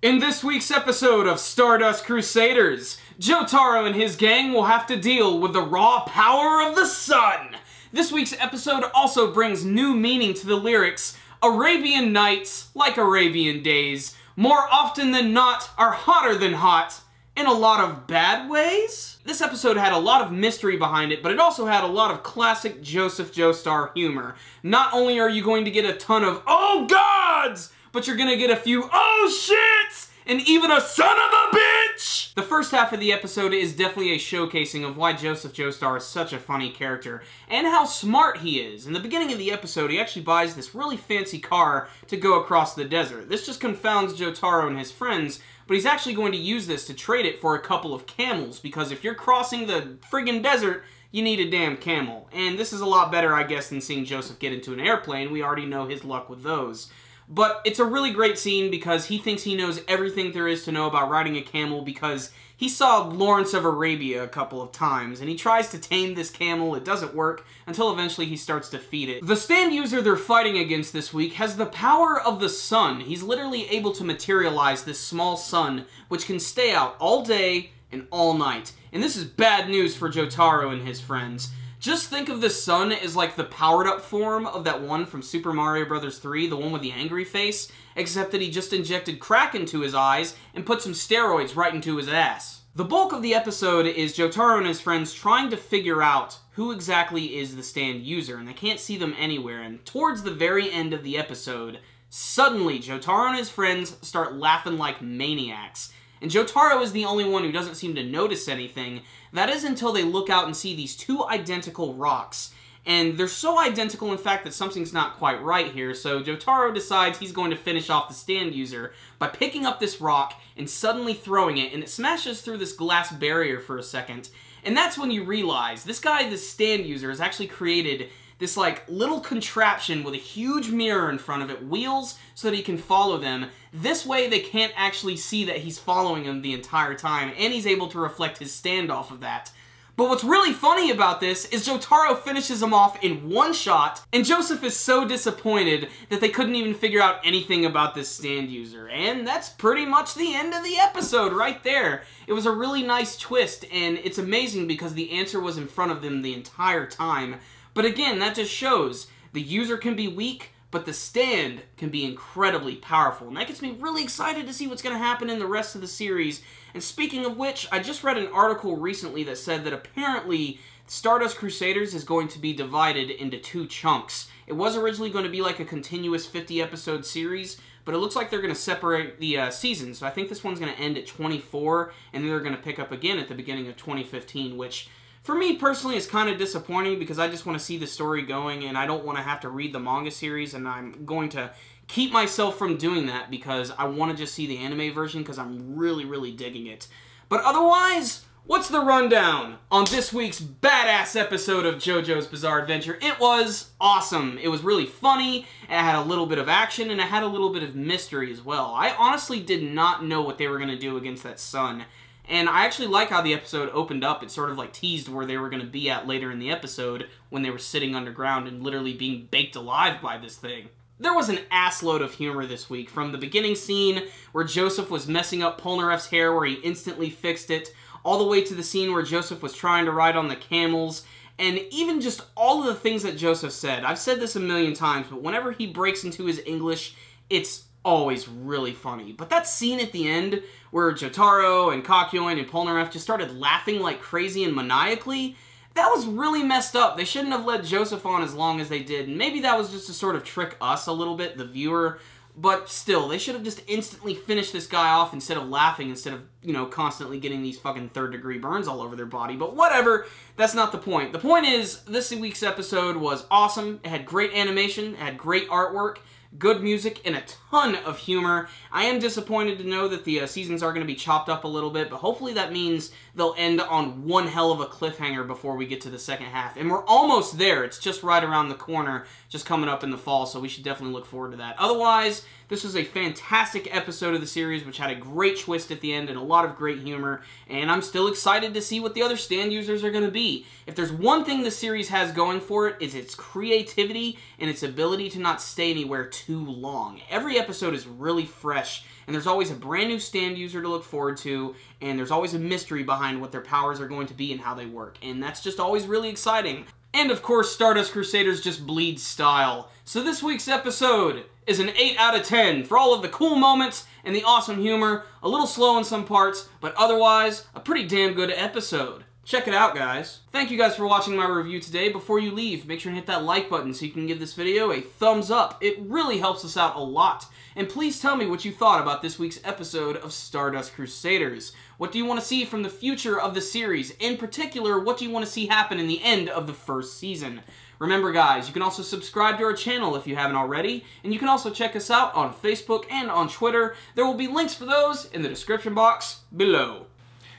In this week's episode of Stardust Crusaders, Jotaro and his gang will have to deal with the raw power of the sun. This week's episode also brings new meaning to the lyrics. Arabian nights, like Arabian days, more often than not are hotter than hot, in a lot of bad ways? This episode had a lot of mystery behind it, but it also had a lot of classic Joseph Joestar humor. Not only are you going to get a ton of "oh gods," but you're gonna get a few "oh shits," and even a "son of a bitch!" The first half of the episode is definitely a showcasing of why Joseph Joestar is such a funny character, and how smart he is. In the beginning of the episode, he actually buys this really fancy car to go across the desert. This just confounds Jotaro and his friends, but he's actually going to use this to trade it for a couple of camels, because if you're crossing the friggin' desert, you need a damn camel. And this is a lot better, I guess, than seeing Joseph get into an airplane. We already know his luck with those. But it's a really great scene because he thinks he knows everything there is to know about riding a camel because he saw Lawrence of Arabia a couple of times, and he tries to tame this camel. It doesn't work until eventually he starts to feed it. The stand user they're fighting against this week has the power of the sun. He's literally able to materialize this small sun, which can stay out all day and all night. And this is bad news for Jotaro and his friends. Just think of the sun as like the powered-up form of that one from Super Mario Bros. 3, the one with the angry face, except that he just injected crack into his eyes and put some steroids right into his ass. The bulk of the episode is Jotaro and his friends trying to figure out who exactly is the stand user, and they can't see them anywhere, and towards the very end of the episode, suddenly Jotaro and his friends start laughing like maniacs. And Jotaro is the only one who doesn't seem to notice anything. That is until they look out and see these two identical rocks. And they're so identical, in fact, that something's not quite right here, so Jotaro decides he's going to finish off the stand user by picking up this rock and suddenly throwing it, and it smashes through this glass barrier for a second. And that's when you realize this guy, this stand user, has actually created this like little contraption with a huge mirror in front of it, wheels so that he can follow them. This way they can't actually see that he's following them the entire time, and he's able to reflect his stand off of that. But what's really funny about this is Jotaro finishes him off in one shot, and Joseph is so disappointed that they couldn't even figure out anything about this stand user. And that's pretty much the end of the episode right there. It was a really nice twist, and it's amazing because the answer was in front of them the entire time. But again, that just shows the user can be weak, but the stand can be incredibly powerful. And that gets me really excited to see what's going to happen in the rest of the series. And speaking of which, I just read an article recently that said that apparently Stardust Crusaders is going to be divided into two chunks. It was originally going to be like a continuous 50-episode series, but it looks like they're going to separate the seasons. So I think this one's going to end at 24, and then they're going to pick up again at the beginning of 2015, which for me personally is kind of disappointing because I just want to see the story going, and I don't want to have to read the manga series, and I'm going to keep myself from doing that because I want to just see the anime version because I'm really, really digging it. But otherwise, what's the rundown on this week's badass episode of JoJo's Bizarre Adventure? It was awesome. It was really funny, it had a little bit of action, and it had a little bit of mystery as well. I honestly did not know what they were going to do against that sun. And I actually like how the episode opened up. It sort of like teased where they were going to be at later in the episode when they were sitting underground and literally being baked alive by this thing. There was an assload of humor this week, from the beginning scene where Joseph was messing up Polnareff's hair where he instantly fixed it, all the way to the scene where Joseph was trying to ride on the camels, and even just all of the things that Joseph said. I've said this a million times, but whenever he breaks into his English, it's always really funny. But that scene at the end where Jotaro and Kakyoin and Polnareff just started laughing like crazy and maniacally, that was really messed up. They shouldn't have let Joseph on as long as they did. And maybe that was just to sort of trick us a little bit, the viewer. But still, they should have just instantly finished this guy off instead of laughing, instead of, you know, constantly getting these fucking third-degree burns all over their body. But whatever, that's not the point. The point is, this week's episode was awesome. It had great animation, it had great artwork, good music, and a ton of humor. I am disappointed to know that the seasons are going to be chopped up a little bit, but hopefully that means they'll end on one hell of a cliffhanger before we get to the second half. And we're almost there. It's just right around the corner, just coming up in the fall, so we should definitely look forward to that. Otherwise, this was a fantastic episode of the series, which had a great twist at the end and a lot of great humor, and I'm still excited to see what the other stand users are going to be. If there's one thing the series has going for it, is its creativity and its ability to not stay anywhere too long. Every episode is really fresh, and there's always a brand new stand user to look forward to, and there's always a mystery behind what their powers are going to be and how they work, and that's just always really exciting. And of course, Stardust Crusaders just bleeds style. So this week's episode is an 8 out of 10 for all of the cool moments and the awesome humor, a little slow in some parts, but otherwise, a pretty damn good episode. Check it out, guys. Thank you guys for watching my review today. Before you leave, make sure to hit that like button so you can give this video a thumbs up. It really helps us out a lot. And please tell me what you thought about this week's episode of Stardust Crusaders. What do you want to see from the future of the series? In particular, what do you want to see happen in the end of the first season? Remember, guys, you can also subscribe to our channel if you haven't already, and you can also check us out on Facebook and on Twitter. There will be links for those in the description box below.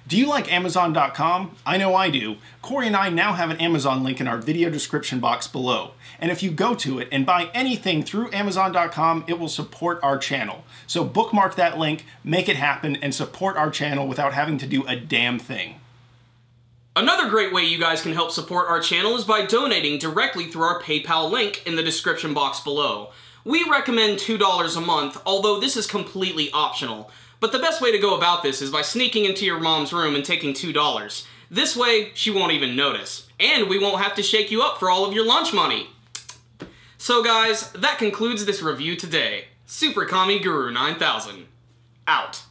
Do you like Amazon.com? I know I do. Corey and I now have an Amazon link in our video description box below. And if you go to it and buy anything through Amazon.com, it will support our channel. So bookmark that link, make it happen, and support our channel without having to do a damn thing. Another great way you guys can help support our channel is by donating directly through our PayPal link in the description box below. We recommend $2 a month, although this is completely optional. But the best way to go about this is by sneaking into your mom's room and taking $2. This way, she won't even notice. And we won't have to shake you up for all of your lunch money. So guys, that concludes this review today. Super Kami Guru 9000. Out.